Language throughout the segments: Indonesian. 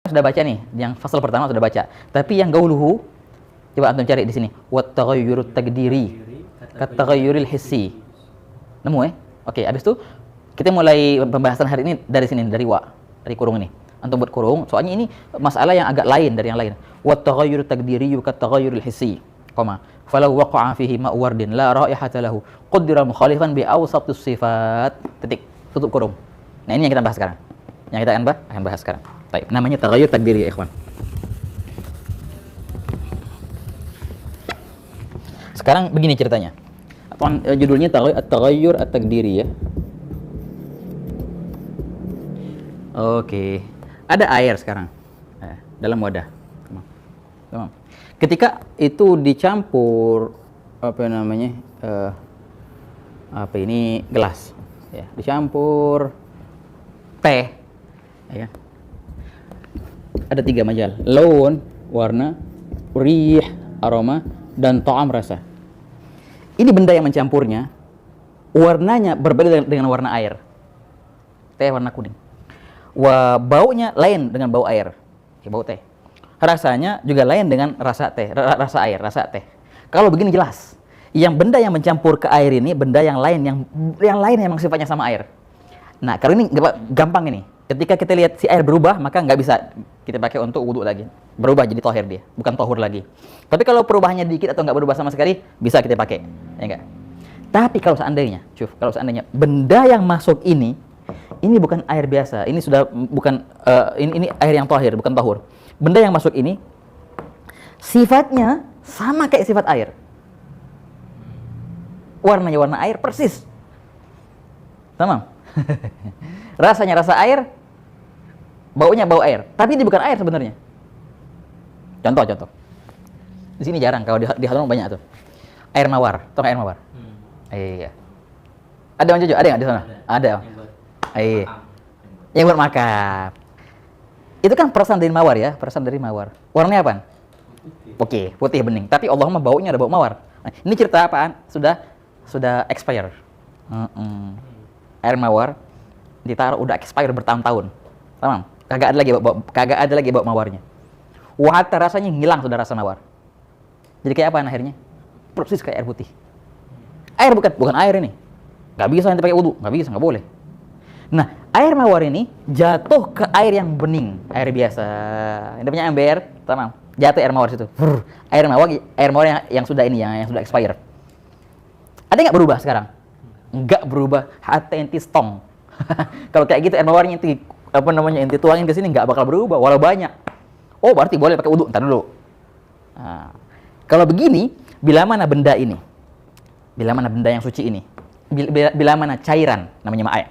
sudah baca nih, yang fasal pertama sudah baca. Tapi yang gauluhu, coba antum cari di sini. Wat taghayyurut taqdiri, kat taghayyuril hissi. Nemu ya? Oke, habis itu kita mulai pembahasan hari ini dari sini, dari dari kurung ini. Antum buat kurung, soalnya ini masalah yang agak lain dari yang lain. Wat taghayyurut taqdiri kat taghayyuril hissi. Koma. Falau waqa'a fihi ma'u wardin la raihata lahu qaddara mukhalifan bi awsatus sifat. Titik. Tutup kurung. Nah, ini yang kita bahas sekarang. Yang kita akan bahas sekarang. Baik, namanya taghayyur takdiri ya, ikhwan. Sekarang begini ceritanya. Judulnya taghayyur at-takdiri ya. Oke. Ada air sekarang dalam wadah. Tamam. Ketika itu dicampur ini gelas ya, dicampur teh ya. Ada 3 majal, laun, warna, rih, aroma, dan ta'am, rasa. Ini benda yang mencampurnya, warnanya berbeda dengan warna air. Teh warna kuning. Baunya lain dengan bau air, ya, bau teh. Rasanya juga lain dengan rasa teh, rasa air, rasa teh. Kalau begini jelas, yang benda yang mencampur ke air ini benda yang lain yang memang sifatnya sama air. Nah, karena ini gampang ini. Ketika kita lihat si air berubah, maka nggak bisa kita pakai untuk wudhu lagi. Berubah jadi tohir dia, bukan tohur lagi. Tapi kalau perubahannya dikit atau nggak berubah sama sekali, bisa kita pakai, ya enggak? Tapi kalau seandainya, benda yang masuk ini bukan air biasa, ini sudah bukan ini air yang tohir, bukan tohur. Benda yang masuk ini sifatnya sama kayak sifat air. Warnanya warna air persis. Tamam. Rasanya rasa air, baunya bau air, tapi ini bukan air sebenarnya. Contoh. Di sini jarang, kalau di Hadron banyak tuh. Air mawar, tahu air mawar? Iya. Ada yang jujur, ada nggak di sana? Ada. Iya. Yang buat makan. Itu kan perasan dari mawar ya, perasan dari mawar. Warnanya apa? Oke, putih bening. Tapi Allahumma baunya ada bau mawar. Nah, ini cerita apaan? Sudah expire. Air mawar ditaruh udah expire bertahun-tahun. Tamam? Kagak ada lagi bau mawarnya. Hatta rasanya hilang sudah rasa mawar. Jadi kayak apa akhirnya? Persis kayak air putih. Air bukan air ini. Enggak bisa nanti pakai wudu, enggak bisa, enggak boleh. Nah, air mawar ini jatuh ke air yang bening, air biasa. Ini punya ember, tamam. Jatuh air mawar situ. Air mawar yang sudah ini yang sudah expire. Ada nggak berubah sekarang? Enggak berubah, hatta enti stong. Kalau kayak gitu air mawarnya enti tuangin ke sini nggak bakal berubah walau banyak. Oh, berarti boleh pakai wudu. Entar dulu. Nah, kalau begini, bila mana benda ini? Bila mana benda yang suci ini? Bila mana cairan namanya ma'ai?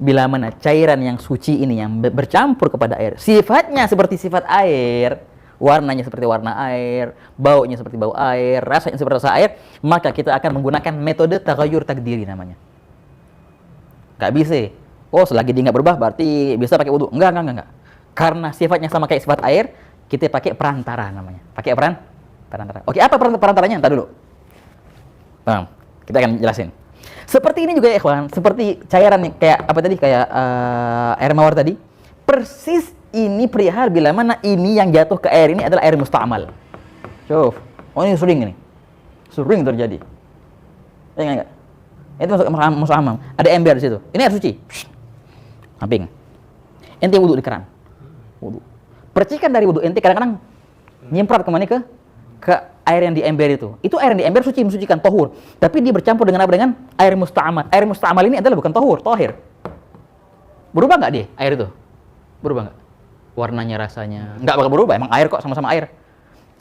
Bila mana cairan yang suci ini yang bercampur kepada air, sifatnya seperti sifat air, warnanya seperti warna air, baunya seperti bau air, rasanya seperti rasa air, maka kita akan menggunakan metode taghayyur takdiri namanya. Nggak bisa. Oh, selagi dia nggak berubah berarti bisa pakai wudu. Enggak. Karena sifatnya sama kayak sifat air, kita pakai perantara namanya. Pakai perantara. Oke, apa perantaranya? Entar dulu. Bang, kita akan jelasin. Seperti ini juga ya, ikhwan. Seperti cairan kayak apa tadi? Kayak air mawar tadi. Persis ini perihal bila mana ini yang jatuh ke air ini adalah air musta'mal. Coba. Oh, ini sering terjadi. Ya enggak? Itu masuk musamam. Ada ember di situ. Ini air suci. Samping. Ente wudu di keran. Wudu. Percikan dari wudu ente kadang-kadang nyemprot kemana ke air yang di ember itu. Itu air yang di ember suci, mensucikan, tohur. Tapi dia bercampur dengan apa? Dengan air musta'mal. Air musta'mal ini adalah bukan tohur, tohir. Berubah nggak dia air itu? Berubah nggak? Warnanya, rasanya nggak bakal berubah. Emang air kok, sama-sama air.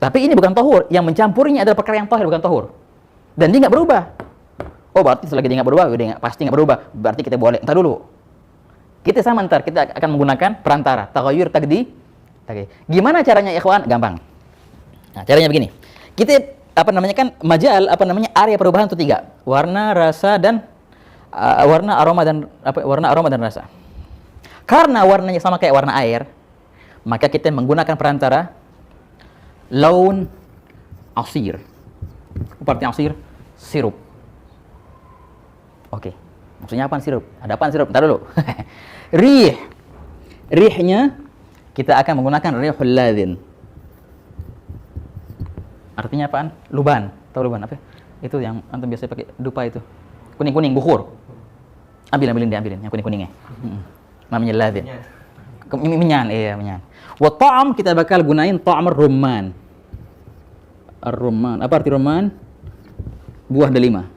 Tapi ini bukan tohur. Yang mencampurinya adalah perkara yang tohir, bukan tohur. Dan dia nggak berubah. Oh, berarti selagi dia nggak berubah, dia pasti nggak berubah. Berarti kita boleh. Entar dulu. Kita akan menggunakan perantara. Taghayyur takdiri. Gimana caranya, ikhwan? Gampang. Nah, caranya begini. Kita majal area perubahan itu 3. Warna, rasa, dan warna, aroma dan rasa. Karena warnanya sama kayak warna air, maka kita menggunakan perantara laun asir. Apa artinya asir? Sirup. Oke. Maksudnya apaan sirup? Ada apaan sirup? Ntar dulu. Rihnya kita akan menggunakan rihul ladhin. Artinya apaan? Luban. Tahu luban apa? Itu yang antum biasa pakai dupa itu. Kuning-kuning, bukhur. Ambilin yang kuning-kuningnya. Namanya ladhin. Menyan, iya menyan. Wa ta'am kita bakal gunain ta'am rumman. Ar-rumman. Apa arti rumman? Buah delima.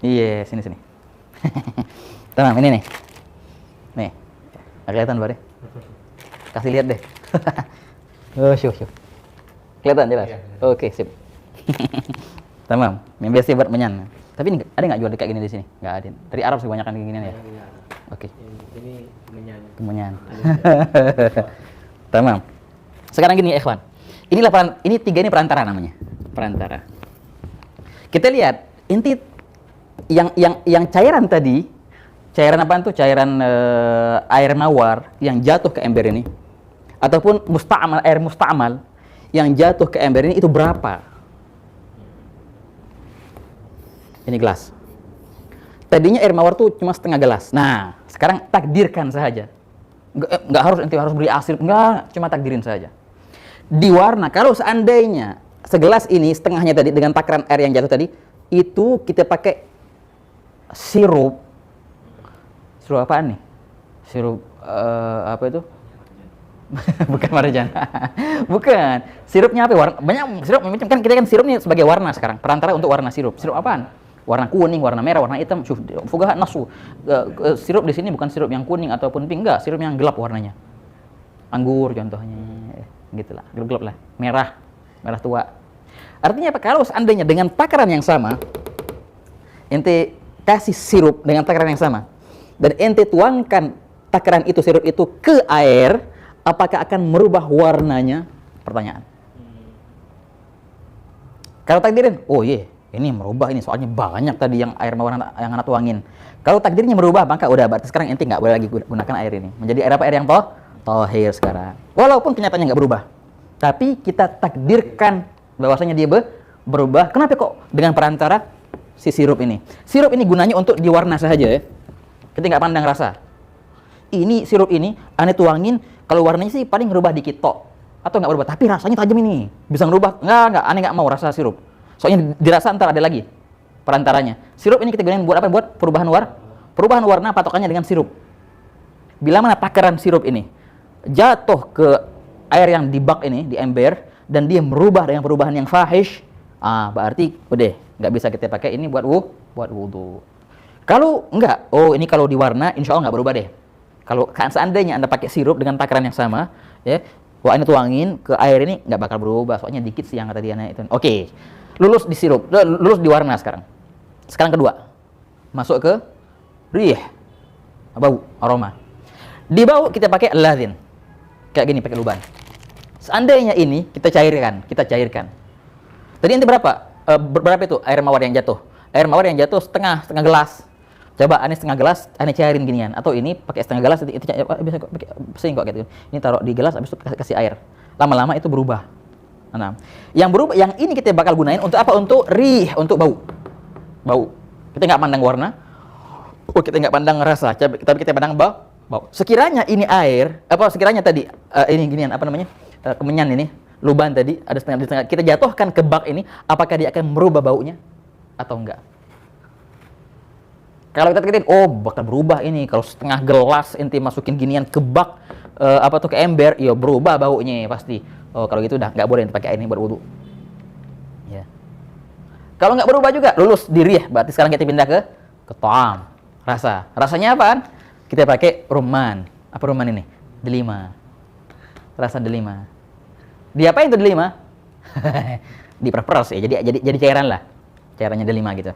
Iya, sini. Tenang, ini nih. Nih. Kelihatan Bare? Kasih lihat deh. Oh, syuh. Kelihatan jelas? Oke, sip. Tamam. Yang biasa buat menyan. Tapi ini, ada nggak jual kayak gini di sini? Nggak ada. Dari Arab sih kebanyakan gini ya. Oke. Ini Kemenyan. Tamam. Sekarang gini, ikhwan. Ini tiga ini perantara namanya. Perantara. Kita lihat inti yang cairan tadi, cairan apa tuh? Cairan air mawar yang jatuh ke ember ini, ataupun air musta'mal yang jatuh ke ember ini itu berapa? Ini gelas. Tadinya air mawar tuh cuma setengah gelas. Nah, sekarang takdirkan saja. Nggak harus beri asir, enggak, cuma takdirin saja. Di warna, kalau seandainya segelas ini setengahnya tadi dengan takaran air yang jatuh tadi, itu kita pakai sirup apaan nih? Sirup apa itu? Bukan marjan. Bukan. Sirupnya apa? Banyak sirup macam kan kita kan sirup ini sebagai warna sekarang. Perantara untuk warna sirup. Sirup apaan? Warna kuning, warna merah, warna hitam. Fuqaha nasu. Sirup di sini bukan sirup yang kuning ataupun pink, enggak, sirup yang gelap warnanya. Anggur contohnya. Gitulah, gelap-gelap lah. Merah tua. Artinya apa? Kalau seandainya dengan takaran yang sama, ente kasih sirup dengan takaran yang sama, dan ente tuangkan takaran itu, sirup itu ke air, apakah akan merubah warnanya? Pertanyaan. Kalau takdirin, oh iya, ini merubah ini, soalnya banyak tadi yang air mawar yang anak tuangin. Kalau takdirnya merubah, maka udah berarti sekarang ente nggak boleh lagi gunakan air ini. Menjadi air apa? Air yang tohir sekarang. Walaupun kenyataannya nggak berubah, tapi kita takdirkan bahwasanya dia berubah. Kenapa kok? Dengan perantara si sirup ini. Sirup ini gunanya untuk diwarna saja ya. Kita nggak pandang rasa. Ini sirup ini aneh tuangin, kalau warnanya sih paling ngerubah dikit tok atau nggak berubah, tapi rasanya tajam ini bisa ngerubah. Nggak, aneh nggak mau rasa sirup. Soalnya dirasa ntar ada lagi perantaranya. Sirup ini kita gunain buat apa? Buat perubahan warna, patokannya dengan sirup. Bila mana takaran sirup ini jatuh ke air yang di bak ini, di ember, dan dia merubah dengan perubahan yang fahish, berarti udah nggak bisa kita pakai ini buat wudu. Kalau enggak, ini kalau diwarna insya Allah nggak berubah deh. Kalau seandainya Anda pakai sirup dengan takaran yang sama, ya, Anda tuangin ke air ini nggak bakal berubah, soalnya dikit sih yang kata dia itu. Oke, lulus di sirup, lulus di warna sekarang. Sekarang kedua, masuk ke rih, bau, aroma. Di bau kita pakai ladhin, kayak gini, pakai luban. Seandainya ini kita cairkan. Tadi nanti berapa itu air mawar yang jatuh? Air mawar yang jatuh setengah gelas. Coba aneh setengah gelas, aneh cairin ginian. Atau ini pakai setengah gelas, itu bisa pakai sering kok gitu. Ini taruh di gelas, habis itu kasih air. Lama-lama itu berubah. Nah, yang berubah, yang ini kita bakal gunain untuk apa? Untuk rih, untuk bau. Kita nggak pandang warna, kita nggak pandang rasa, tapi kita pandang bau. Sekiranya ini air, sekiranya tadi ini ginian, kemenyan ini, luban tadi ada setengah, kita jatuhkan ke bak ini, apakah dia akan merubah baunya atau enggak? Kalau kita katakan, bakal berubah ini. Kalau setengah gelas ente masukin ginian ke bak, ke ember, ya berubah baunya pasti. Kalau gitu udah nggak boleh ente pakai air ini buat wudu. Ya. Kalau nggak berubah juga, lulus diri ya. Berarti sekarang kita pindah ke ta'am. Rasanya apaan? Kita pakai rumman. Apa rumman ini? Delima. Rasa delima. Diapain tuh delima? Diperas-peras ya. Jadi cairan lah. Cairannya delima gitu.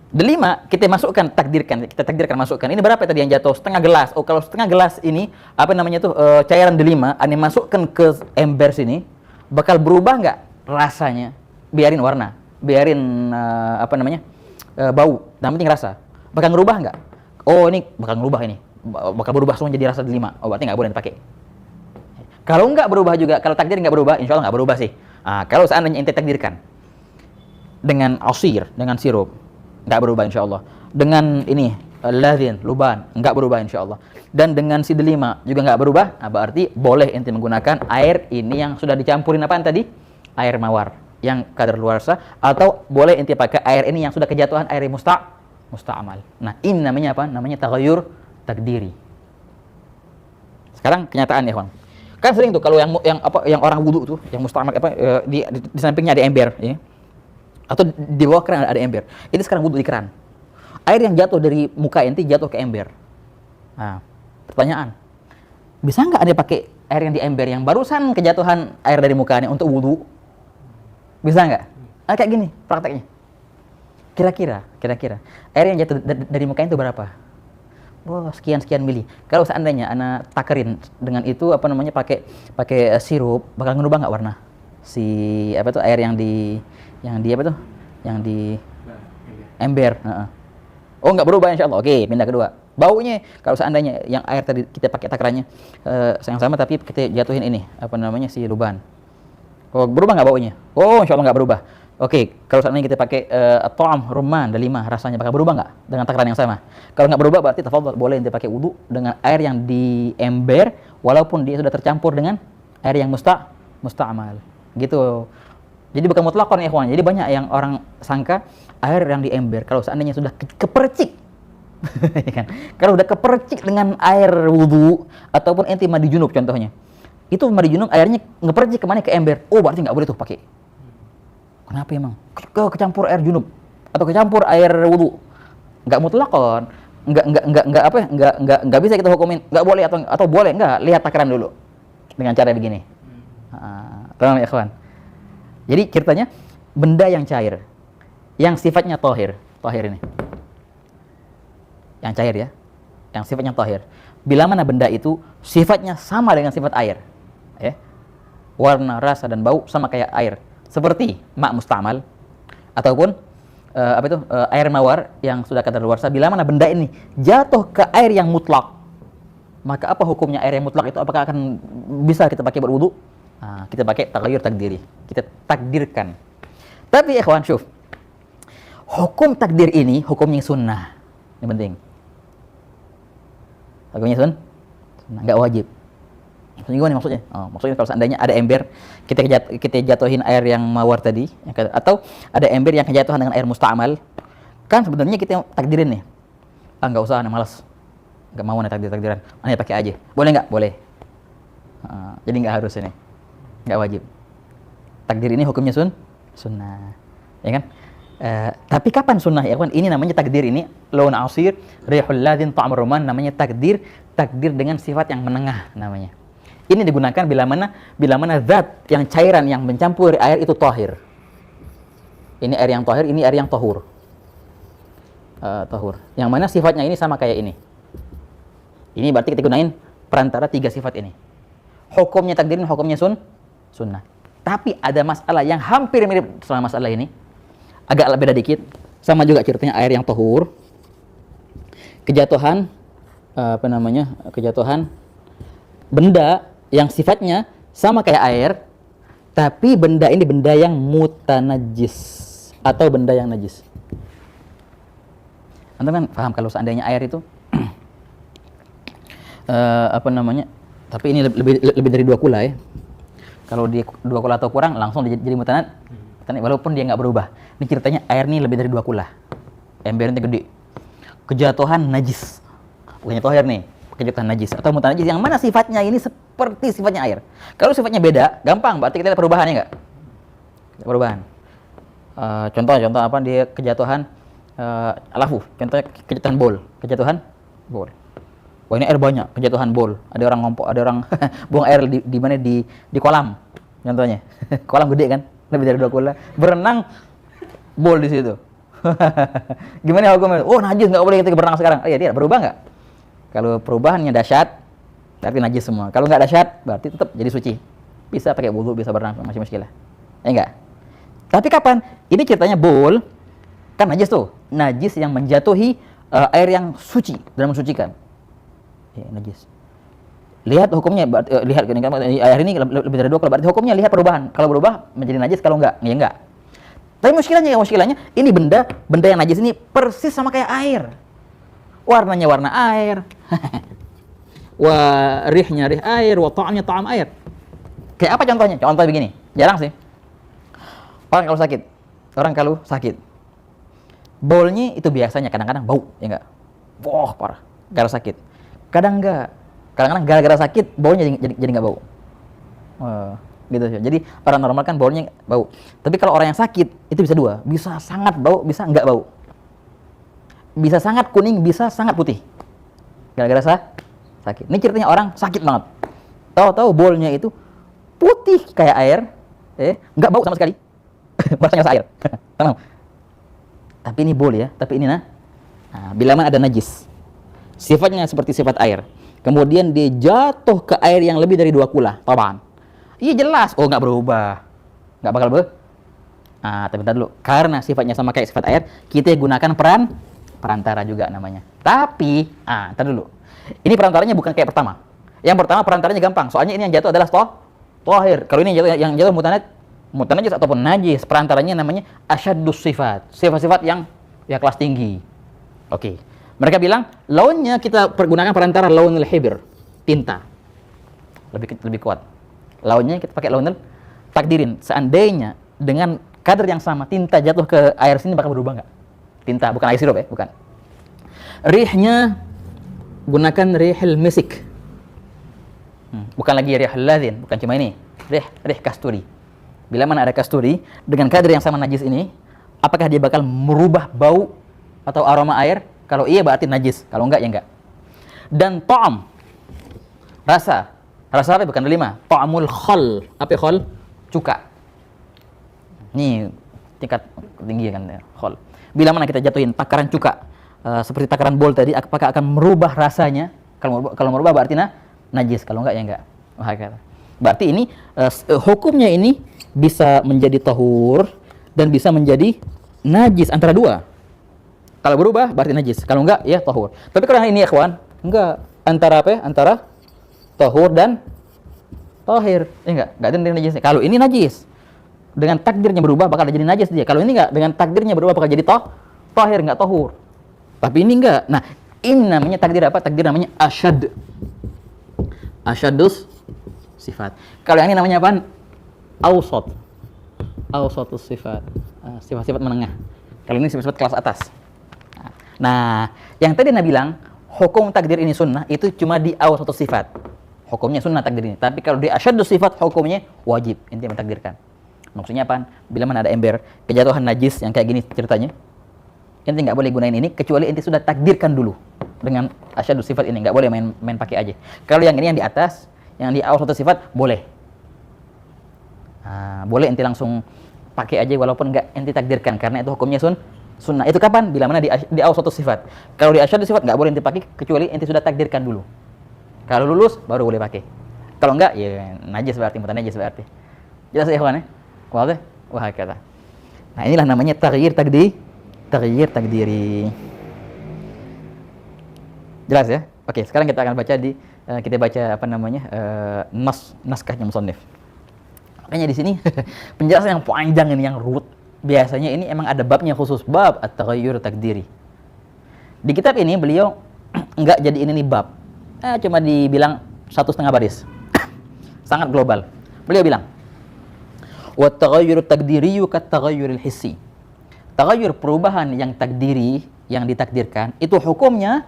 Delima kita masukkan, kita takdirkan masukkan. Ini berapa tadi yang jatuh? Setengah gelas. Kalau setengah gelas ini cairan delima, aneh masukkan ke ember sini, bakal berubah nggak rasanya? Biarin warna, biarin bau. Yang penting rasa. Bakal ngerubah nggak? Ini bakal ngerubah ini. Bakal berubah semua jadi rasa delima. Berarti nggak boleh dipakai. Kalau nggak berubah juga, kalau takdir nggak berubah, insya Allah nggak berubah sih. Kalau seandainya ente takdirkan dengan asir, dengan sirup, nggak berubah insya Allah. Dengan ini ladhin, luban, enggak berubah insyaallah. Dan dengan si delima juga enggak berubah, nah berarti boleh ente menggunakan air ini yang sudah dicampurin apaan tadi? Air mawar yang kadaluarsa, atau boleh ente pakai air ini yang sudah kejatuhan air musta'mal. Nah, ini namanya apa? Namanya taghayyur takdiri. Sekarang kenyataan ya, kawan. Kan sering tuh kalau yang orang wudu tuh, yang musta'mal di sampingnya ada ember, ya. Atau di bawah keran ada ember. Itu sekarang wudu di keran. Air yang jatuh dari muka ente jatuh ke ember. Nah, pertanyaan, bisa nggak ada pakai air yang di ember yang barusan kejatuhan air dari mukanya untuk wudu? Bisa nggak? Kayak gini prakteknya. Kira-kira air yang jatuh dari muka itu berapa? Wah, sekian mili. Kalau seandainya anak takerin dengan itu pakai sirup, bakal ngerubah nggak warna? Si air yang di ember. Oh, nggak berubah insyaallah. Oke, pindah kedua. Baunya kalau seandainya yang air tadi kita pakai takarannya yang sama tapi kita jatuhin ini si luban. Oh, berubah nggak baunya? Oh, insyaallah nggak berubah. Oke, kalau seandainya kita pakai ta'am rumman delima, rasanya bakal berubah nggak dengan takaran yang sama? Kalau nggak berubah berarti tafadhol boleh kita pakai wudu dengan air yang di ember walaupun dia sudah tercampur dengan air yang musta'mal. Gitu. Jadi bukan mutlakon ya, kawan. Jadi banyak yang orang sangka air yang di ember kalau seandainya sudah kepercik kan? Kalau udah kepercik dengan air wudu ataupun ente mandi junub contohnya. Itu mandi junub airnya ngepercik kemana ke ember. Oh, berarti nggak boleh tuh pakai. Kenapa emang? Kecampur air junub atau kecampur air wudu. Nggak mutlakon. Nggak bisa kita hukumin nggak boleh atau boleh, nggak, lihat takaran dulu dengan cara begini. Tolong ya, kawan. Jadi ceritanya benda yang cair, yang sifatnya tohir ini, yang cair ya, yang sifatnya tohir. Bila mana benda itu sifatnya sama dengan sifat air, ya, warna, rasa dan bau sama kayak air, seperti mak musta'mal ataupun air mawar yang sudah kadaluarsa. Bila mana benda ini jatuh ke air yang mutlak, maka apa hukumnya air yang mutlak itu? Apakah akan bisa kita pakai berwudu? Kita pakai taghayyur takdiri, kita takdirkan. Tapi ya kawan, syuf, hukum takdir ini hukumnya sunnah. Ini penting. Hukumnya sunnah, nggak wajib. Maksudnya gimana maksudnya? Maksudnya kalau seandainya ada ember, kita jatuhin air yang mawar tadi, atau ada ember yang kejatuhan dengan air musta'mal, kan sebenarnya kita takdirin nih. Nggak usah, malas. Nggak mau nih takdiran. Pakai aja. Boleh nggak? Boleh. Jadi nggak harus ini. Nggak wajib. Takdir ini hukumnya sunnah, ya kan? Tapi kapan sunnah ya kawan? Ini namanya takdir ini laun asir, rihul ladhin, ta'am rumman, namanya takdir dengan sifat yang menengah namanya. Ini digunakan bila mana zat yang cairan yang mencampur air itu tahir. Ini air yang tahir, ini air yang tahur. Tahur. Yang mana sifatnya ini sama kayak ini. Ini berarti kita gunain perantara tiga sifat ini. Hukumnya takdir ini hukumnya sunnah. Tapi ada masalah yang hampir mirip sama masalah ini, agak beda dikit. Sama juga ceritanya air yang tahur, kejatuhan kejatuhan benda yang sifatnya sama kayak air, tapi benda ini benda yang mutanajis atau benda yang najis. Anda kan paham kalau seandainya air itu tapi ini lebih dari 2 kula ya. Kalau dia 2 kula atau kurang langsung jadi mutanat, walaupun dia nggak berubah. Ini ceritanya air ini lebih dari 2 kula. Embernya gede. Kejatuhan najis. Bukannya tohir nih, kejatuhan najis atau mutanajis yang mana sifatnya ini seperti sifatnya air. Kalau sifatnya beda, gampang, berarti kita lihat perubahannya nggak? Perubahan. Contoh dia kejatuhan alafu, contohnya kejatuhan bol. Wah, ini air banyak, kejatuhan bol. Ada orang buang air di mana di kolam. Contohnya. Kolam gede kan? Lebih dari 2 kula. Berenang bol di situ. Gimana hukumnya? Oh, najis, enggak boleh kita berenang sekarang. Iya, dia berubah enggak? Kalau perubahannya dahsyat, berarti najis semua. Kalau enggak dahsyat, berarti tetap jadi suci. Bisa pakai wudu, bisa berenang, masih muskilah. Ya enggak? Tapi kapan? Ini ceritanya bol kan najis tuh. Najis yang menjatuhi air yang suci dan mensucikan. Najis. Lihat hukumnya, lihat air ini lebih dari 2 kula, berarti hukumnya lihat perubahan. Kalau berubah menjadi najis, kalau enggak, ya enggak. Tapi muskilahnya ini benda yang najis ini persis sama kayak air. warnanya warna air, wa rihnya rih air, wa ta'amnya ta'am air. Kayak apa contohnya? Contoh begini, jarang sih. Orang kalau sakit, baunya itu biasanya kadang-kadang bau, ya enggak? Wah, parah, gara sakit. Kadang enggak, kadang-kadang gara-gara sakit baunya jadi enggak bau. Gitu sih. Jadi orang normal kan baunya bau. Tapi kalau orang yang sakit itu bisa dua, bisa sangat bau, bisa enggak bau. Bisa sangat kuning, bisa sangat putih. Gara-gara sakit. Ini ceritanya orang sakit banget. Tahu-tahu bolnya itu putih kayak air, enggak bau sama sekali. Rasanya air. Tenang. Tapi ini bol ya, tapi ini bila mana ada najis. Sifatnya seperti sifat air. Kemudian dia jatuh ke air yang lebih dari 2 kula, taban. Iya jelas, enggak berubah. Enggak bakal tapi bentar dulu. Karena sifatnya sama kayak sifat air, kita gunakan perantara juga namanya. Tapi, bentar dulu. Ini perantaranya bukan kayak pertama. Yang pertama perantaranya gampang, soalnya ini yang jatuh adalah tohir. Kalau ini yang jatuh mutanajis ataupun najis, perantaranya namanya asyaddus sifat. Sifat-sifat yang kelas tinggi. Oke. Mereka bilang, launnya kita pergunakan perantara launul hibr, tinta. Lebih kuat. Launnya kita pakai launul takdirin. Seandainya dengan kadar yang sama tinta jatuh ke air sini bakal berubah enggak? Tinta, bukan air sirup ya, bukan. Rihnya gunakan rihil misik. Bukan lagi rihil ladhin, bukan cuma ini. Rih kasturi. Bila mana ada kasturi dengan kadar yang sama najis ini, apakah dia bakal merubah bau atau aroma air? Kalau iya berarti najis, kalau enggak ya enggak. Dan ta'am, rasa apa? Bukan 5. Ta'amul khal. Apa khal? Cuka. Ini tingkat tinggi kan ya, khal. Bila mana kita jatuhin takaran cuka seperti takaran bol tadi, apakah akan merubah rasanya? Kalau merubah berarti najis, kalau enggak ya enggak. Berarti ini hukumnya ini bisa menjadi tahur dan bisa menjadi najis, antara dua. Kalau berubah berarti najis, kalau enggak ya tahur. Tapi kalau yang ini ya kawan, enggak, antara apa ya? Antara tahur dan tahir. Enggak ada najisnya. Kalau ini najis, dengan takdirnya berubah bakal jadi najis dia. Kalau ini enggak, dengan takdirnya berubah bakal jadi tahir, enggak tahur. Tapi ini enggak. Nah, ini namanya takdir apa? Takdir namanya asyadus sifat. Kalau yang ini namanya apa? Awsatus sifat. Sifat-sifat menengah. Kalau ini sifat-sifat kelas atas. Nah, yang tadi Nabi bilang, hukum takdir ini sunnah, itu cuma di awsatus sifat. Hukumnya sunnah takdir ini. Tapi kalau di asyadus sifat, hukumnya wajib. Intinya mentakdirkan. Maksudnya apa? Bila mana ada ember kejatuhan najis yang kayak gini ceritanya, ente nggak boleh gunain ini kecuali ente sudah takdirkan dulu dengan asyadus sifat ini. Nggak boleh main pakai aja. Kalau yang ini yang di atas, yang di awal satu sifat boleh. Boleh ente langsung pakai aja walaupun nggak ente takdirkan karena itu hukumnya sunnah. Itu kapan? Bila mana di awal satu sifat. Kalau di asyadus sifat nggak boleh ente pakai kecuali ente sudah takdirkan dulu. Kalau lulus baru boleh pakai. Kalau enggak ya najis berarti, mutanajis berarti. Jelas ya kawan ya? Wah kata. Nah, inilah namanya taghyir takdiri. Jelas ya? Oke, sekarang kita akan baca kita baca apa namanya? Naskahnya musannif. Makanya di sini penjelasan yang panjang ini, yang ruwet. Biasanya ini emang ada babnya khusus, bab at-taghayyur takdiri. Di kitab ini beliau enggak jadi ini nih bab. Cuma dibilang 1,5 baris. Sangat global. Beliau bilang, wa taghayyur takdiri kat-taghayyuril hissi. Taghayyur perubahan yang takdiri, yang ditakdirkan, itu hukumnya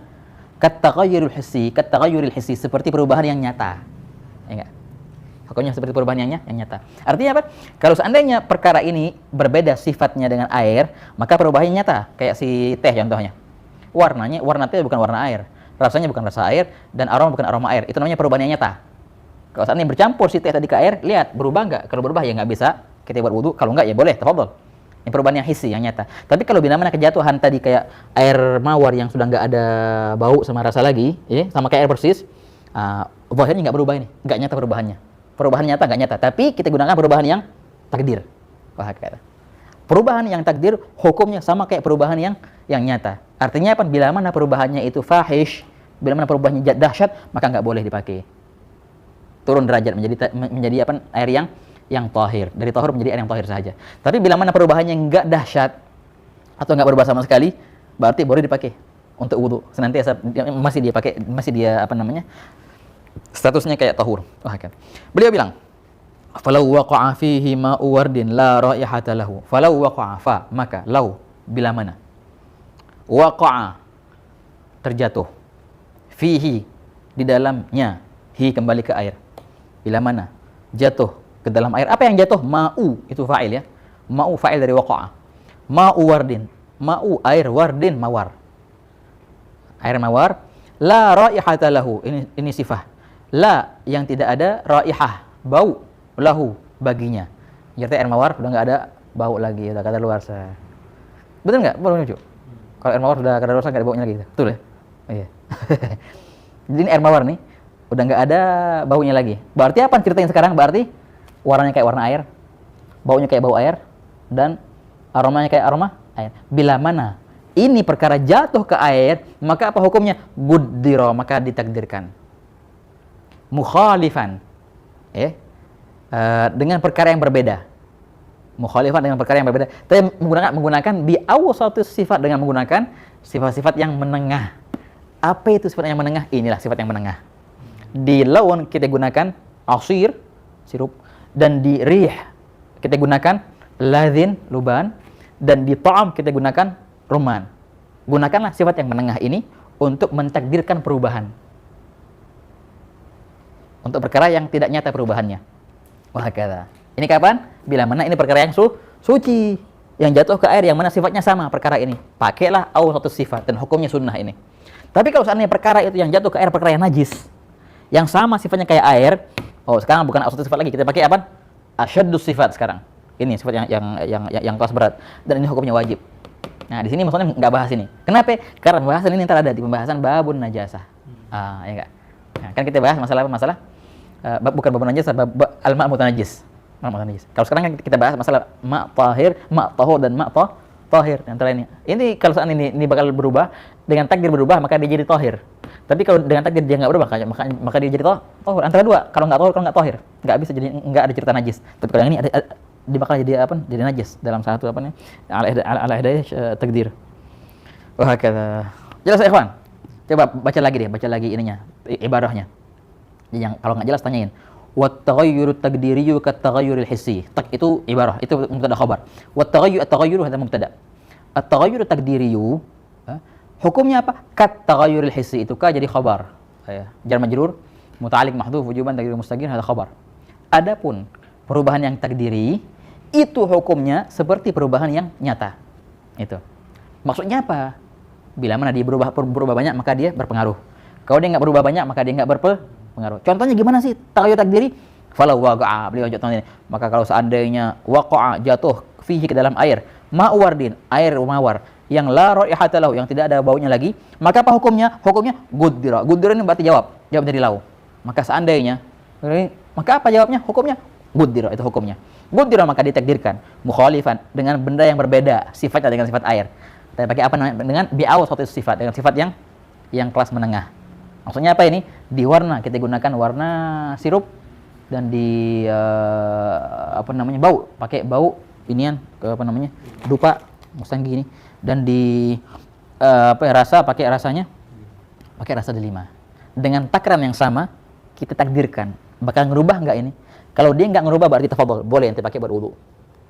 kat-taghayyuril hissi, seperti perubahan yang nyata. Ya enggak? Hukumnya seperti perubahan yang nyata. Artinya apa? Kalau seandainya perkara ini berbeda sifatnya dengan air, maka perubahannya nyata. Kayak si teh contohnya. Warna teh bukan warna air, rasanya bukan rasa air, dan aroma bukan aroma air. Itu namanya perubahan yang nyata. Kalau seandainya bercampur si teh tadi ke air, lihat berubah nggak? Kalau berubah ya nggak bisa kita buat wudu. Kalau nggak ya boleh, tafadhol. Ini perubahan yang hissi, yang nyata. Tapi kalau bila mana kejatuhan tadi kayak air mawar yang sudah nggak ada bau sama rasa lagi, ya, sama kayak air persis, zahirnya nggak berubah ini, nggak nyata perubahannya. Perubahan nyata nggak nyata, tapi kita gunakan perubahan yang takdir. Wah, kata. Perubahan yang takdir hukumnya sama kayak perubahan yang nyata. Artinya apa? Bila mana perubahannya itu fahish, bila mana perubahannya dahsyat, maka nggak boleh dipakai. Turun derajat menjadi apa? Air yang tahir. Dari tahir menjadi air yang tahir saja. Tapi bila mana perubahannya nggak dahsyat atau nggak berubah sama sekali, berarti boleh dipakai. untuk wudu. Senantiasa masih dia pakai, masih dia apa namanya? Statusnya kayak tahur. Wah, kan. Beliau bilang, "Falau waqa'a fihi ma'u wardin la raihata lahu." Falau waqa'a fa, maka lau bila mana? Waqa'a terjatuh. Fihi di dalamnya, hi kembali ke air. Bila mana? Jatuh ke dalam air. Apa yang jatuh? Ma'u, itu fa'il ya. Ma'u fa'il dari waqa'a. Ma'u wardin. Ma'u air, wardin mawar. Air mawar. La raihata lahu. Ini sifat. La yang tidak ada, raihah bau, lahu baginya. Jadi air mawar sudah nggak ada bau lagi, udah kadaluarsa. Betul nggak? Betul lucu. Kalau air mawar sudah kadaluarsa nggak ada baunya lagi, betul ya? Oh, iya. Jadi ini air mawar nih udah nggak ada baunya lagi. Berarti apa ceritanya sekarang? Berarti warnanya kayak warna air, baunya kayak bau air, dan aromanya kayak aroma air. Bila mana ini perkara jatuh ke air, maka apa hukumnya? Guddiro, maka ditakdirkan. Mukhalifan, dengan perkara yang berbeda. Mukhalifan dengan perkara yang berbeda. Tapi menggunakan bi awsatu sifat, dengan menggunakan sifat-sifat yang menengah. Apa itu sifat yang menengah? Inilah sifat yang menengah. Di lawan kita gunakan asir, sirup, dan di rih kita gunakan ladhin, luban, dan di ta'am kita gunakan rumman. Gunakanlah sifat yang menengah ini untuk mentakdirkan perubahan. Untuk perkara yang tidak nyata perubahannya. Wah, kata. Ini kapan? Bila mana ini perkara yang suci, yang jatuh ke air, yang mana sifatnya sama perkara ini. Pakailah satu sifat dan hukumnya sunnah ini. Tapi kalau seandainya perkara itu yang jatuh ke air perkara yang najis, yang sama sifatnya kayak air, sekarang bukan satu sifat lagi, kita pakai apa? Asyaddus sifat sekarang. Ini sifat yang kelas berat, dan ini hukumnya wajib. Nah, di sini maksudnya nggak bahas ini. Kenapa? Karena pembahasan ini ntar ada di pembahasan babun najasah. Ya enggak? Nah, kan kita bahas masalah bukan bab najis, bab al-ma' mutanajjis. Kalau sekarang kan kita bahas masalah ma' tahir, ma' tahur, dan ma' tahir antara ini. Ini kalau saat ini bakal berubah, dengan takdir berubah maka dia jadi tahir. Tapi kalau dengan takdir dia nggak berubah maka dia jadi tahur. Antara dua, kalau nggak tahur, kalau nggak tahir, nggak bisa, jadi nggak ada cerita najis. Tapi kalau yang ini dia bakal jadi apa? Jadi najis dalam satu apa nih? Ala hidayah takdir. Wah, kata. Jelas ya, ikhwan? Coba baca lagi ininya, ibarahnya. Yang kalau nggak jelas tanyain. Wat taghayyuru taqdiriyyu kat taghayyuril hissi. Tak itu ibarah, itu mubtada khabar. Wat taghayyuru hadza mubtada. At taghayyuru taqdiriyyu hukumnya apa? Kat taghayyuril hissi, itu ka jadi khabar. Jar majrur muta'alliq mahdhuf wujuban taqdir mustaqir hadza khabar. Adapun perubahan yang takdiri itu hukumnya seperti perubahan yang nyata. Itu. Maksudnya apa? Bila mana dia berubah banyak maka dia berpengaruh. Kalau dia nggak berubah banyak maka dia nggak berpengaruh. Contohnya gimana sih taghayyur takdiri? Falau waqa'a, beliau contohnya ini. Maka kalau seandainya waqa'a jatuh fihi ke dalam air, ma'u wardin, air mawar yang la raihata lahu, yang tidak ada baunya lagi, maka apa hukumnya? Hukumnya guddira. Guddira ini berarti jawab dari lau. Maka seandainya, maka apa jawabnya? Hukumnya guddira, itu hukumnya. Guddira maka ditakdirkan mukhalifan, dengan benda yang berbeda sifatnya dengan sifat air. Tapi pakai apa namanya? Dengan bi'aw satu sifat, dengan sifat yang kelas menengah. Maksudnya apa ini? Di warna kita gunakan warna sirup, dan di bau, pakai bau inian dupa musanggi ini, dan di rasa pakai rasa delima. Dengan takaran yang sama kita takdirkan bakal ngerubah enggak ini. Kalau dia enggak ngerubah berarti tafadhol, boleh ente pakai buat wudu.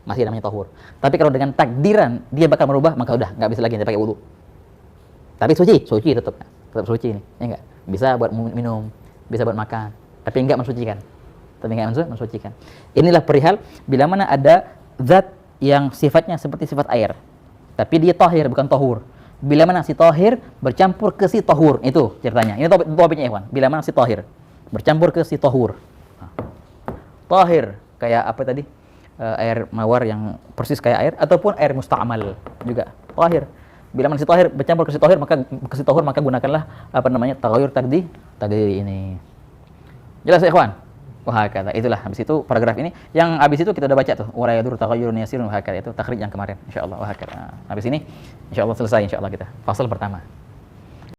Masih namanya tahur. Tapi kalau dengan takdiran dia bakal merubah, maka udah enggak bisa lagi ente pakai wudu. Tapi suci tetap suci ini. Ya enggak? Bisa buat minum, bisa buat makan, tapi enggak mensucikan. Inilah perihal bila mana ada zat yang sifatnya seperti sifat air, tapi dia tahir bukan tahur. Bila mana si tahir bercampur ke si tahur, itu ceritanya. Ini topiknya, ikhwan. Bila mana si tahir bercampur ke si tahur. Tahir kayak apa tadi? Air mawar yang persis kayak air, ataupun air musta'mal juga tahir. Bila mana si tahir bercampur ke si tahur, maka gunakanlah taghayyur takdiri ini. Jelas ya, ikhwan? Wah, kata itulah habis itu paragraf ini. Yang habis itu kita udah baca tuh, wa yadur taghayyurun yasirun, wah kata itu takhrij yang kemarin insyaallah. Wah kata habis ini insyaallah selesai insyaallah kita fasal pertama.